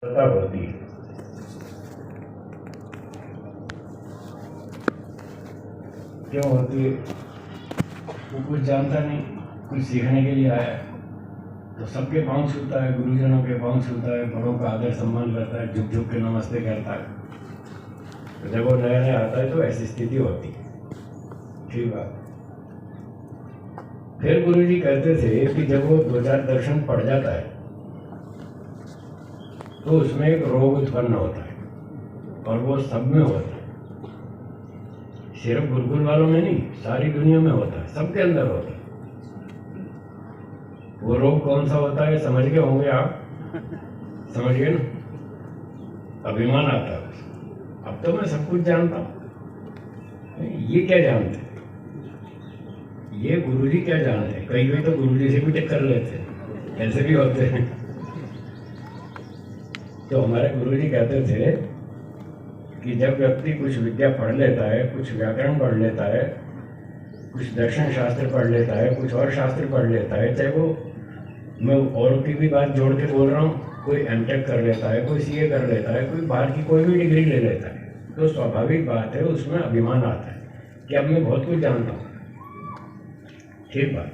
पता होती है। क्यों होती है? वो कुछ जानता नहीं, कुछ सीखने के लिए आया है, तो सबके पाँव छूता है, गुरुजनों के पाँव छूता है, बड़ों का आदर सम्मान करता है, झुक झुक के नमस्ते करता है। तो जब वो नया नया आता है तो ऐसी स्थिति होती है। ठीक बात। फिर गुरुजी कहते थे कि जब वो 2-4 दर्शन पढ़ जाता है तो उसमें एक रोग उत्पन्न होता है, और वो सब में होता है, सिर्फ गुरुकुल वालों में नहीं, सारी दुनिया में होता है, सबके अंदर होता है। वो रोग कौन सा होता है समझ गए होंगे आप? समझ गए ना? अभिमान आता है। अब तो मैं सब कुछ जानता हूं। ये क्या जानते हैं? ये गुरुजी क्या जानते हैं? कई कई तो गुरुजी से भी टक्कर लेते हैं, ऐसे भी होते हैं। तो हमारे गुरुजी कहते थे कि जब व्यक्ति कुछ विद्या पढ़ लेता है, कुछ व्याकरण पढ़ लेता है, कुछ दर्शन शास्त्र पढ़ लेता है, कुछ और शास्त्र पढ़ लेता है, चाहे वो, मैं औरों की भी बात जोड़ के बोल रहा हूँ, कोई एमटेक कर लेता है, कोई सीए कर लेता है, कोई बाहर की कोई भी डिग्री ले लेता है, तो स्वाभाविक बात है उसमें अभिमान आता है कि अब मैं बहुत कुछ जानता हूँ। ठीक बात।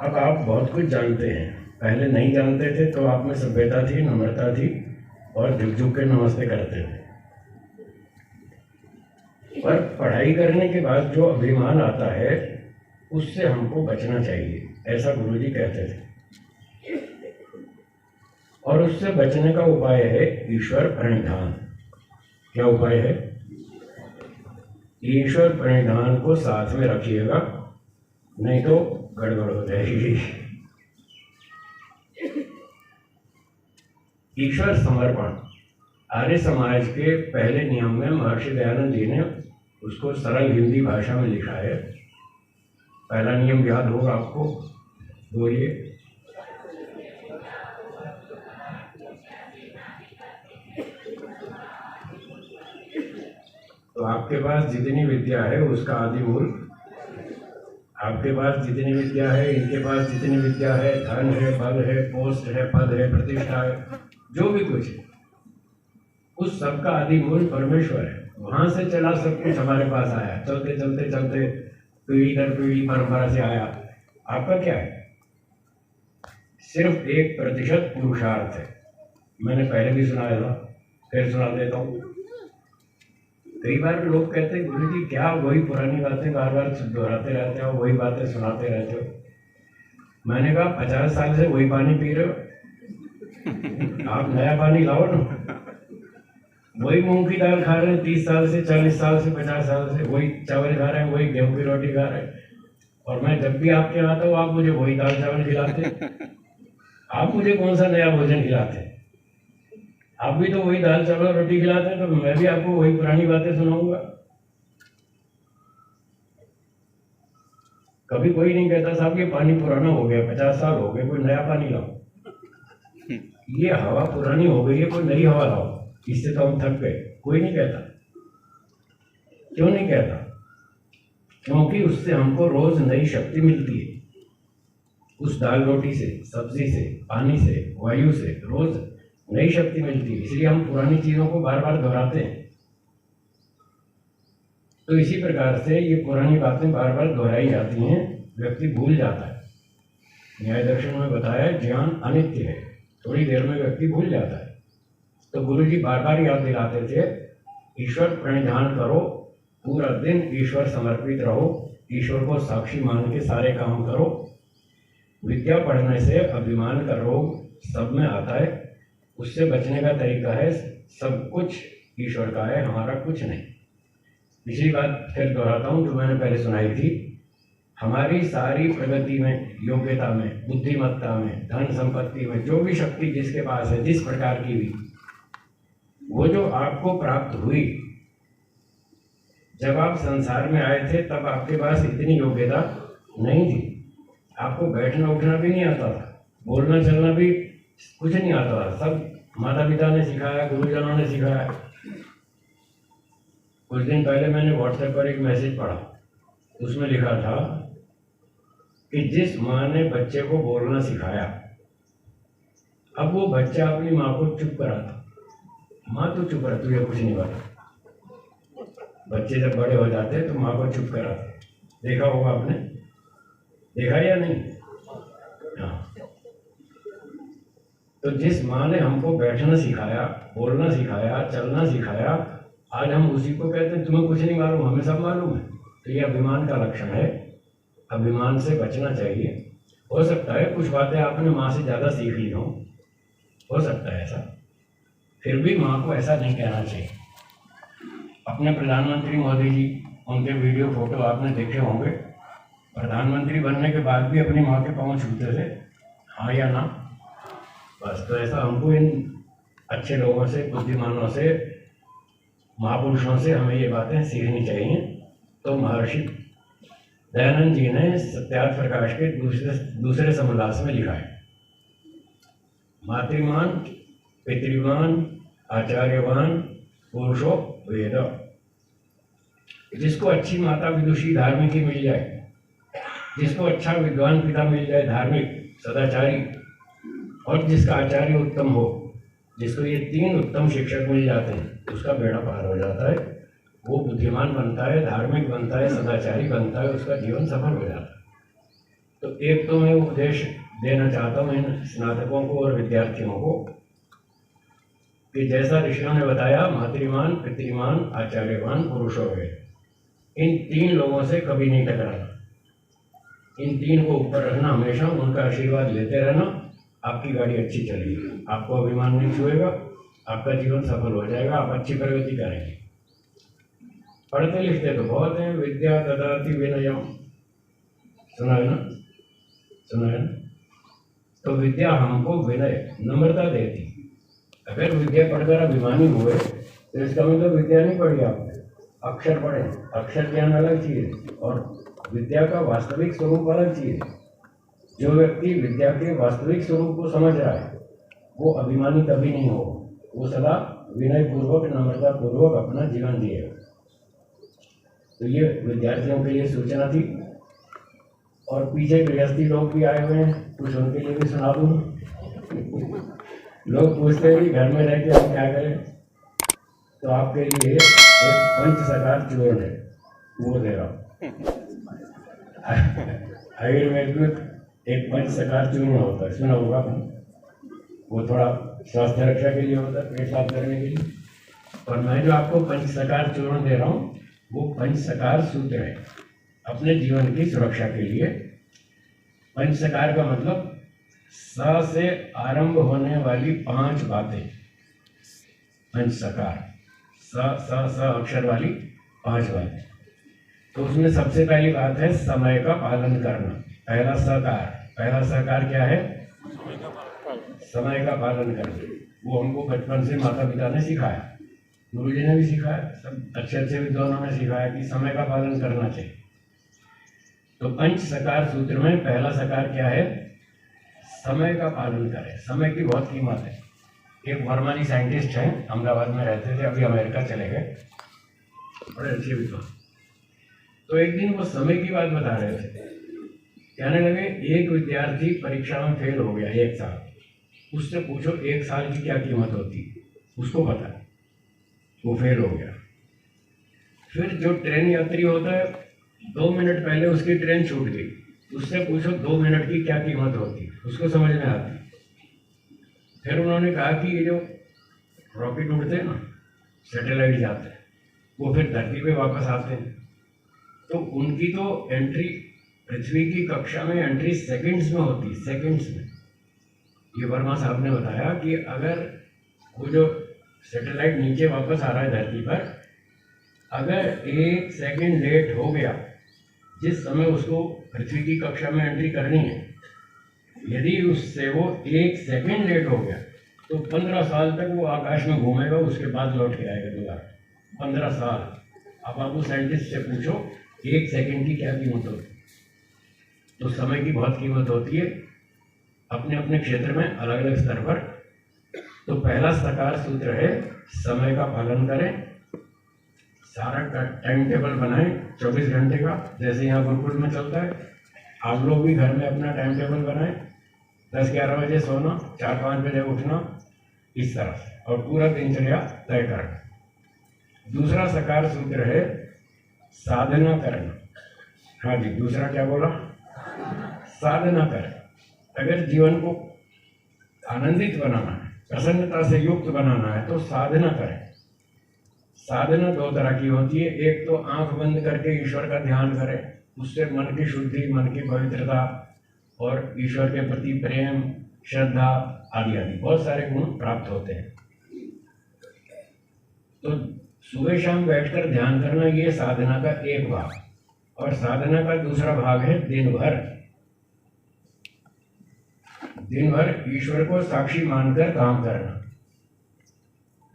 अब आप बहुत कुछ जानते हैं, पहले नहीं जानते थे तो आप में सभ्यता थी, नम्रता थी, और झुक झुक के नमस्ते करते थे। पर पढ़ाई करने के बाद जो अभिमान आता है उससे हमको बचना चाहिए, ऐसा गुरुजी कहते थे। और उससे बचने का उपाय है ईश्वर प्रणिधान। क्या उपाय है? ईश्वर प्रणिधान को साथ में रखिएगा, नहीं तो गड़बड़ हो जाएगी। ईश्वर समर्पण आर्य समाज के पहले नियम में महर्षि दयानंद जी ने उसको सरल हिंदी भाषा में लिखा है। पहला नियम याद होगा आपको, बोलिए। तो आपके पास जितनी विद्या है उसका आदि मूल, आपके पास जितनी विद्या है, इनके पास जितनी विद्या है, धन है, बल है, पोस्ट है, पद है, प्रतिष्ठा है, जो भी कुछ है, उस सबका आदि मूल परमेश्वर है। वहां से चला सब कुछ हमारे पास आया, चलते चलते चलते पीढ़ी दर पीढ़ी परंपरा से आया। आपका क्या है? सिर्फ 1% पुरुषार्थ है। मैंने पहले भी सुनाया था, फिर सुना देता हूँ। कई बार लोग कहते हैं गुरु जी क्या वही पुरानी बातें बार बार दोहराते रहते हो, वही बातें सुनाते रहते हो। मैंने कहा 50 साल से वही पानी पी रहे हो, आप नया पानी लाओ ना। वही मूंग की दाल खा रहे हैं 30 साल से, 40 साल से, 50 साल से, वही चावल खा रहे हैं, वही गेहूं की रोटी खा रहे हैं, और मैं जब भी आपके यहाँ आता हूँ आप मुझे वही दाल चावल खिलाते। आप मुझे कौन सा नया भोजन खिलाते? आप भी तो वही दाल चावल रोटी खिलाते हैं, तो मैं भी आपको वही पुरानी बातें सुनाऊंगा। कभी कोई नहीं कहता साहब ये पानी पुराना हो गया, 50 साल हो गए, कोई नया पानी लाओ। ये हवा पुरानी हो गई है, कोई नई हवा लाओ, इससे तो हम थक गए। कोई नहीं कहता। क्यों नहीं कहता? क्योंकि उससे हमको रोज नई शक्ति मिलती है। उस दाल रोटी से, सब्जी से, पानी से, वायु से रोज नई शक्ति मिलती है, इसलिए हम पुरानी चीजों को बार बार दोहराते हैं। तो इसी प्रकार से ये पुरानी बातें बार बार दोहराई जाती हैं, व्यक्ति भूल जाता है। न्याय दर्शन में बताया ज्ञान अनित्य है, थोड़ी देर में व्यक्ति भूल जाता है। तो गुरु जी बार बार याद दिलाते थे, ईश्वर प्रणिधान करो, पूरा दिन ईश्वर समर्पित रहो, ईश्वर को साक्षी मान के सारे काम करो। विद्या पढ़ने से अभिमान का रोग सब में आता है, उससे बचने का तरीका है सब कुछ ईश्वर का है, हमारा कुछ नहीं। पिछली बात फिर दोहराता हूँ जो मैंने पहले सुनाई थी। हमारी सारी प्रगति में, योग्यता में, बुद्धिमत्ता में, धन संपत्ति में, जो भी शक्ति जिसके पास है, जिस प्रकार की भी, वो जो आपको प्राप्त हुई जब आप संसार में आए थे, तब आपके पास इतनी योग्यता नहीं थी। आपको बैठना उठना भी नहीं आता था, बोलना चलना भी कुछ नहीं आता था, सब माता पिता ने सिखाया, गुरुजनों ने सिखाया। कुछ दिन पहले मैंने व्हाट्सएप पर एक मैसेज पढ़ा, उसमें लिखा था कि जिस माँ ने बच्चे को बोलना सिखाया अब वो बच्चा अपनी माँ को चुप कराता, माँ तो चुप रह, तुझे कुछ नहीं पता। बच्चे जब बड़े हो जाते हैं तो माँ को चुप कराते, देखा होगा आपने, देखा या नहीं? हाँ। तो जिस माँ ने हमको बैठना सिखाया, बोलना सिखाया, चलना सिखाया, आज हम उसी को कहते हैं तुम्हें कुछ नहीं मालूम, हमें सब मालूम है। तो ये अभिमान का लक्षण है, अभिमान से बचना चाहिए। हो सकता है कुछ बातें आपने माँ से ज़्यादा सीख ली हो सकता है ऐसा, फिर भी माँ को ऐसा नहीं कहना चाहिए। अपने प्रधानमंत्री मोदी जी, उनके वीडियो फोटो आपने देखे होंगे, प्रधानमंत्री बनने के बाद भी अपनी माँ के पाँव छूते थे, हाँ या ना? बस तो ऐसा हमको इन अच्छे लोगों से, बुद्धिमानों से, महापुरुषों से हमें ये बातें सीखनी चाहिए। तो महर्षि दयानंद जी ने सत्यार्थ प्रकाश के दूसरे समोल्लास में लिखा है, मातृमान पितृमान आचार्यवान पुरुषो वेद। जिसको अच्छी माता विदुषी धार्मिक मिल जाए, जिसको अच्छा विद्वान पिता मिल जाए धार्मिक सदाचारी, और जिसका आचार्य उत्तम हो, जिसको ये 3 उत्तम शिक्षक मिल जाते हैं, उसका बेड़ा पार हो जाता है। वो बुद्धिमान बनता है, धार्मिक बनता है, सदाचारी बनता है, उसका जीवन सफल हो जाता है। तो एक तो मैं उपदेश देना चाहता हूँ इन स्नातकों को और विद्यार्थियों को कि जैसा ऋषियों ने बताया, मातृमान पितृमान आचार्यवान पुरुषो है, इन 3 लोगों से कभी नहीं टकराना, इन 3 को ऊपर रखना, हमेशा उनका आशीर्वाद लेते रहना। आपकी गाड़ी अच्छी चलेगी, आपको अभिमान नहीं छुएगा, आपका जीवन सफल हो जाएगा, आप अच्छी प्रगति करेंगे। पढ़ते लिखते तो बहुत हैं, विद्या ददाति विनयम, सुना है ना? सुना है ना? तो विद्या हमको विनय, नम्रता देती। अगर विद्या पढ़कर अभिमानी हुए तो इसका मतलब विद्या नहीं पढ़ी आपने, अक्षर पढ़े। अक्षर ज्ञान अलग चीज़ है और विद्या का वास्तविक स्वरूप अलग चीज़ है। जो व्यक्ति विद्या के वास्तविक स्वरूप को समझ रहा है वो अभिमानी कभी नहीं हो, वो सदा विनय पूर्वक, नम्रता पूर्वक अपना जीवन जिएगा। तो ये विद्यार्थियों के लिए सूचना थी। और पीछे गृहस्थी लोग भी आए हुए हैं, कुछ उनके लिए भी सुना दूँ। लोग पूछते हैं कि घर में रह के हम क्या करें, तो आपके लिए एक पंचसकार चूर्ण है, वो दे रहा हूँ। आयुर्वेद में एक पंचसकार चूर्ण होता है, सुना होगा आपने? वो थोड़ा स्वास्थ्य रक्षा के लिए होता है, पेट साफ करने के लिए। और मैं जो आपको पंचसकार चूर्ण दे रहा हूँ वो पंचसकार सूत्र है अपने जीवन की सुरक्षा के लिए। पंचसकार का मतलब स से आरंभ होने वाली 5 बातें, पंचसकार, स अक्षर वाली 5 बातें। तो उसमें सबसे पहली बात है समय का पालन करना। पहला सहकार क्या है? समय का पालन करना। वो हमको बचपन से माता पिता ने सिखाया, गुरु जी ने भी सिखाया, सब अच्छे अच्छे विद्वानों ने सिखाया कि समय का पालन करना चाहिए। तो पंच सकार सूत्र में पहला सकार क्या है? समय का पालन करें। समय की बहुत कीमत है। एक वर्मा जी साइंटिस्ट हैं, अहमदाबाद में रहते थे, अभी अमेरिका चले गए, बड़े अच्छे विद्वान। तो एक दिन वो समय की बात बता रहे थे, कहने लगे एक विद्यार्थी परीक्षा में फेल हो गया 1 साल, उससे पूछो 1 साल की क्या कीमत होती, उसको पता, वो फेल हो गया। फिर जो ट्रेन यात्री होता है, 2 मिनट पहले उसकी ट्रेन छूट गई, उससे पूछो 2 मिनट की क्या कीमत होती, उसको समझ में आती। फिर उन्होंने कहा कि ये जो रॉकेट उड़ते हैं ना, सैटेलाइट जाते हैं, वो फिर धरती पे वापस आते हैं, तो उनकी तो एंट्री पृथ्वी की कक्षा में एंट्री सेकंड्स में होती, सेकंड्स में। ये वर्मा साहब ने बताया कि अगर वो जो सैटेलाइट नीचे वापस आ रहा है धरती पर, अगर 1 सेकंड लेट हो गया, जिस समय उसको पृथ्वी की कक्षा में एंट्री करनी है, यदि उससे वो 1 सेकंड लेट हो गया तो 15 साल तक वो आकाश में घूमेगा, उसके बाद लौट के आएगा दोबारा। 15 साल। अब आप उस साइंटिस्ट से पूछो 1 सेकंड की क्या कीमत होती है। तो समय की बहुत कीमत होती है, अपने अपने क्षेत्र में अलग अलग स्तर पर। तो पहला सकार सूत्र है समय का पालन करें, सारा टाइम टेबल बनाएं 24 घंटे का, जैसे यहाँ गुरुकुल में चलता है। आप लोग भी घर में अपना टाइम टेबल बनाएं, 10-11 बजे सोना, 4-5 बजे उठना, इस तरह से, और पूरा दिनचर्या तय करना। दूसरा सकार सूत्र है साधना करना। हाँ जी, दूसरा क्या बोला? साधना करें। अगर जीवन को आनंदित बनाना है, प्रसन्नता से युक्त बनाना है, तो साधना करें। साधना दो तरह की होती है। एक तो आंख बंद करके ईश्वर का ध्यान करें, उससे मन की शुद्धि, मन की पवित्रता और ईश्वर के प्रति प्रेम, श्रद्धा आदि आदि बहुत सारे गुण प्राप्त होते हैं। तो सुबह शाम बैठकर ध्यान करना, ये साधना का एक भाग। और साधना का दूसरा भाग है दिन भर ईश्वर को साक्षी मानकर काम करना।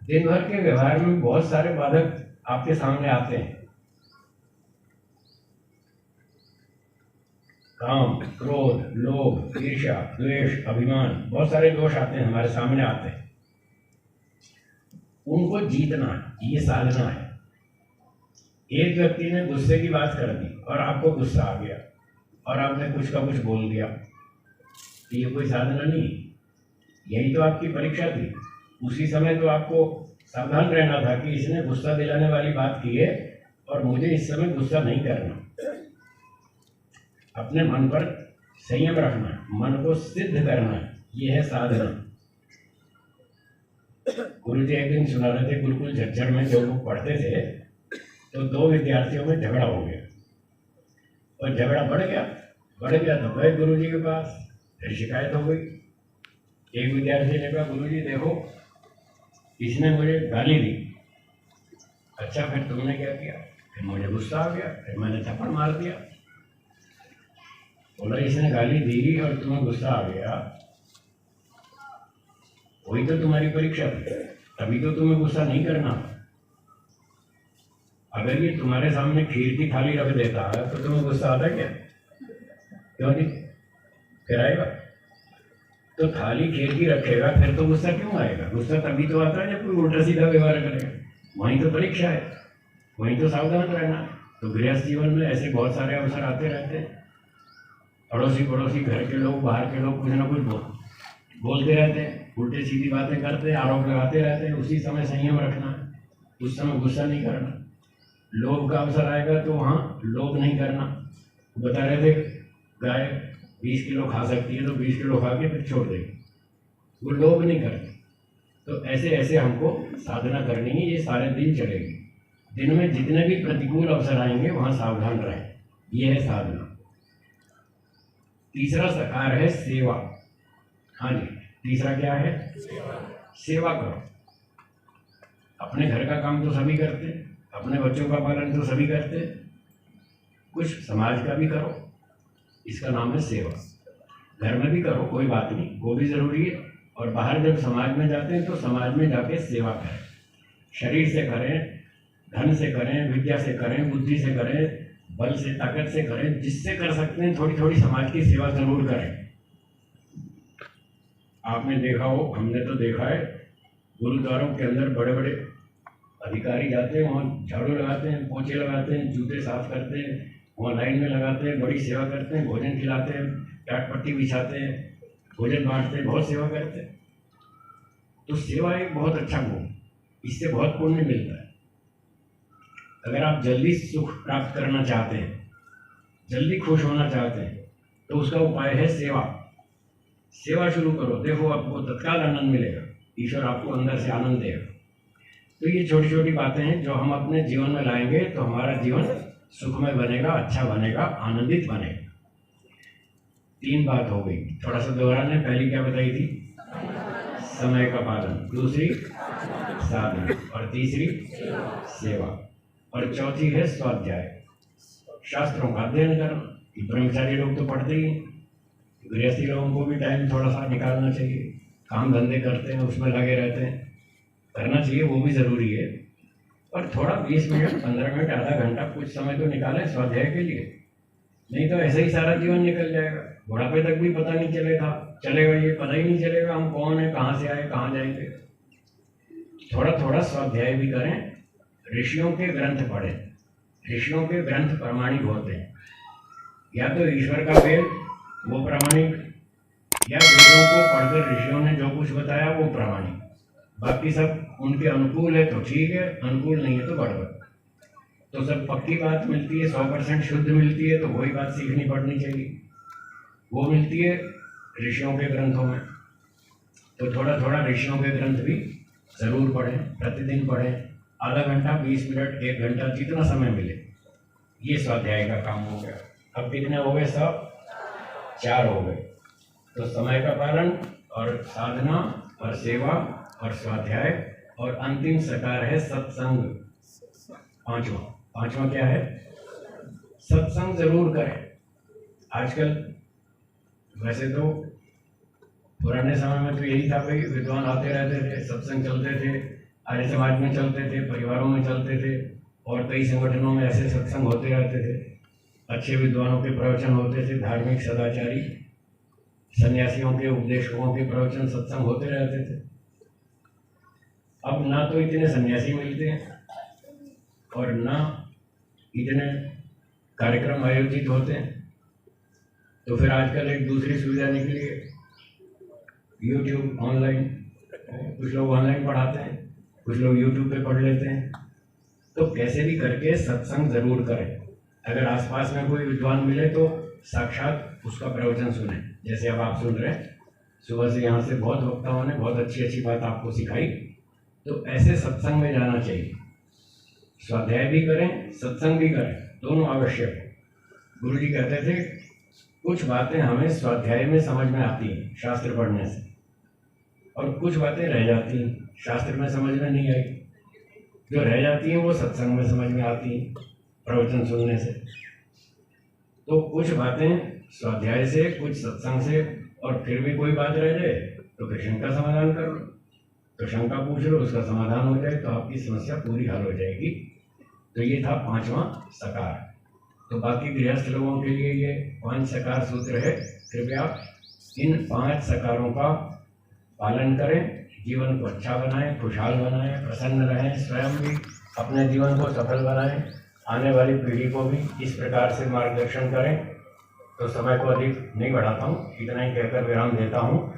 दिन भर के व्यवहार में बहुत सारे बाधक आपके सामने आते हैं। काम, क्रोध, लोभ, ईर्ष्या, द्वेष, अभिमान, बहुत सारे दोष आते हैं, हमारे सामने आते हैं। उनको जीतना, ये साधना है। एक व्यक्ति ने गुस्से की बात कर दी और आपको गुस्सा आ गया और आपने कुछ का कुछ बोल दिया, तो ये कोई साधना नहीं। यही तो आपकी परीक्षा थी। उसी समय तो आपको सावधान रहना था कि इसने गुस्सा दिलाने वाली बात की है और मुझे इस समय गुस्सा नहीं करना। अपने मन पर संयम रखना है, मन को सिद्ध करना है, ये है साधना। गुरुजी एक दिन सुना रहे थे, गुरुकुल झज्जर में जो लोग पढ़ते थे, तो 2 विद्यार्थियों में झगड़ा हो गया और झगड़ा बढ़ गया तो गए गुरुजी के पास, फिर शिकायत हो गई। एक विद्यार्थी ने कहा, गुरुजी देखो, इसने मुझे गाली दी। अच्छा, फिर तुमने क्या किया? फिर मुझे गुस्सा आ गया, फिर मैंने थप्पड़ मार दिया। बोला, इसने गाली दी और तुम्हें गुस्सा आ गया, वही तो तुम्हारी परीक्षा थी, तभी तो तुम्हें गुस्सा नहीं करना। अगर ये तुम्हारे सामने खीर की थाली रख देता है तो तुम्हें गुस्सा आता क्या? क्यों नहीं? फिर आएगा। तो थाली खीर की रखेगा, फिर तो गुस्सा क्यों आएगा? गुस्सा तभी तो आता है जब कोई उल्टा सीधा व्यवहार करेगा। वहीं तो परीक्षा है, वहीं तो सावधान रहना है। तो गृहस्थ जीवन में ऐसे बहुत सारे अवसर आते रहते हैं। पड़ोसी, घर के लोग, बाहर के लोग कुछ ना कुछ बोलते रहते हैं, उल्टे सीधी बातें करते हैं, आरोप लगाते रहते हैं। उसी समय संयम रखना है, उस समय गुस्सा नहीं करना। लोभ का अवसर आएगा तो वहाँ लोभ नहीं करना। बता रहे थे, गाय 20 किलो खा सकती है तो 20 किलो खा के फिर छोड़ देगी, वो लोभ नहीं करती। तो ऐसे ऐसे हमको साधना करनी है, ये सारे दिन चलेगी। दिन में जितने भी प्रतिकूल अवसर आएंगे वहाँ सावधान रहें, ये है साधना। तीसरा सकार है सेवा। हाँ जी, तीसरा क्या है? सेवा करो। अपने घर का काम तो सभी करते हैं, अपने बच्चों का पालन तो सभी करते हैं, कुछ समाज का भी करो, इसका नाम है सेवा। घर में भी करो, कोई बात नहीं, वो भी जरूरी है। और बाहर जब समाज में जाते हैं तो समाज में जाके सेवा करें। शरीर से करें, धन से करें, विद्या से करें, बुद्धि से करें, बल से, ताकत से करें, जिससे कर सकते हैं थोड़ी थोड़ी समाज की सेवा जरूर करें। आपने देखा हो, हमने तो देखा है, गुरुद्वारों के अंदर बड़े बड़े अधिकारी जाते हैं, वहाँ झाड़ू लगाते हैं, पोछे लगाते हैं, जूते साफ करते हैं, वहाँ लाइन में लगाते हैं, बड़ी सेवा करते हैं, भोजन खिलाते हैं, टाट पट्टी बिछाते हैं, भोजन बांटते हैं, बहुत सेवा करते हैं। तो सेवा एक बहुत अच्छा गुण, इससे बहुत पुण्य मिलता है। अगर आप जल्दी सुख प्राप्त करना चाहते हैं, जल्दी खुश होना चाहते हैं, तो उसका उपाय है सेवा। सेवा शुरू करो, देखो आपको तत्काल आनंद मिलेगा, ईश्वर आपको अंदर से आनंद देगा। तो ये छोटी छोटी बातें हैं जो हम अपने जीवन में लाएंगे तो हमारा जीवन सुखमय बनेगा, अच्छा बनेगा, आनंदित बनेगा। 3 बात हो गई, थोड़ा सा दोहराने। पहली क्या बताई थी? समय का पालन, दूसरी साधना, और तीसरी सेवा, और चौथी है स्वाध्याय, शास्त्रों का अध्ययन करना। ब्रह्मचारी लोग तो पढ़ते ही, गृहस्थी लोगों को भी टाइम थोड़ा सा निकालना चाहिए। काम धंधे करते हैं, उसमें लगे रहते हैं, करना चाहिए, वो भी ज़रूरी है। पर थोड़ा 20 मिनट, 15 मिनट, आधा घंटा कुछ समय तो निकालें स्वाध्याय के लिए। नहीं तो ऐसे ही सारा जीवन निकल जाएगा, बुढ़ापे तक भी पता नहीं चलेगा, ये पता ही नहीं चलेगा हम कौन है, कहाँ से आए, कहाँ जाएंगे। थोड़ा थोड़ा स्वाध्याय भी करें, ऋषियों के ग्रंथ पढ़ें। ऋषियों के ग्रंथ प्रामाणिक होते हैं, या तो ईश्वर का वेद वो प्रामाणिक, या वेदों को पढ़कर ऋषियों ने जो कुछ बताया वो प्रामाणिक, बाकी सब उनके अनुकूल है तो ठीक है, अनुकूल नहीं है तो गड़बड़। तो सब पक्की बात मिलती है, 100% शुद्ध मिलती है, तो वही बात सीखनी पड़नी चाहिए। वो मिलती है ऋषियों के ग्रंथों में। तो थोड़ा थोड़ा ऋषियों के ग्रंथ भी जरूर पढ़ें, प्रतिदिन पढ़ें, आधा घंटा, 20 मिनट, 1 घंटा, जितना समय मिले। ये स्वाध्याय का काम हो गया। अब कितने हो गए सब? 4 हो गए। तो समय का पालन और साधना और सेवा और स्वाध्याय, और अंतिम सकार है सत्संग। पांचवा क्या है? सत्संग जरूर करें। आजकल वैसे तो पुराने समय में तो यही था भाई, विद्वान आते रहते थे, सत्संग चलते थे, आर्य समाज में चलते थे, परिवारों में चलते थे, और कई संगठनों में ऐसे सत्संग होते रहते थे। अच्छे विद्वानों के प्रवचन होते थे, धार्मिक सदाचारी सन्यासियों के, उपदेशकों के प्रवचन सत्संग होते रहते थे। अब ना तो इतने सन्यासी मिलते हैं और ना इतने कार्यक्रम आयोजित होते हैं। तो फिर आजकल एक दूसरी सुविधा निकली है, यूट्यूब ऑनलाइन। कुछ लोग ऑनलाइन पढ़ाते हैं, कुछ लोग यूट्यूब पे पढ़ लेते हैं। तो कैसे भी करके सत्संग जरूर करें। अगर आसपास में कोई विद्वान मिले तो साक्षात उसका प्रवचन सुने, जैसे अब आप सुन रहे हैं। सुबह से यहाँ से बहुत वक्ताओं ने बहुत अच्छी अच्छी बात आपको सिखाई। तो ऐसे सत्संग में जाना चाहिए। स्वाध्याय भी करें, सत्संग भी करें, दोनों आवश्यक है। गुरु जी कहते थे कुछ बातें हमें स्वाध्याय में समझ में आती हैं शास्त्र पढ़ने से, और कुछ बातें रह जाती हैं, शास्त्र में समझ में नहीं आई। जो रह जाती हैं वो सत्संग में समझ में आती हैं, प्रवचन सुनने से। तो कुछ बातें स्वाध्याय से, कुछ सत्संग से, और फिर भी कोई बात रह जाए तो फिर शंका समाधान कर लो। तो शंका पूछ लो, उसका समाधान हो जाए तो आपकी समस्या पूरी हल हो जाएगी। तो ये था 5वां सकार। तो बाकी गृहस्थ लोगों के लिए ये 5 सकार सूत्र है। कृपया इन 5 सकारों का पालन करें, जीवन को अच्छा बनाएं, खुशहाल बनाएं, प्रसन्न रहें, स्वयं भी अपने जीवन को सफल बनाएं, आने वाली पीढ़ी को भी इस प्रकार से मार्गदर्शन करें। तो समय को अधिक नहीं बढ़ाता हूँ, इतना ही कहकर विराम देता हूँ।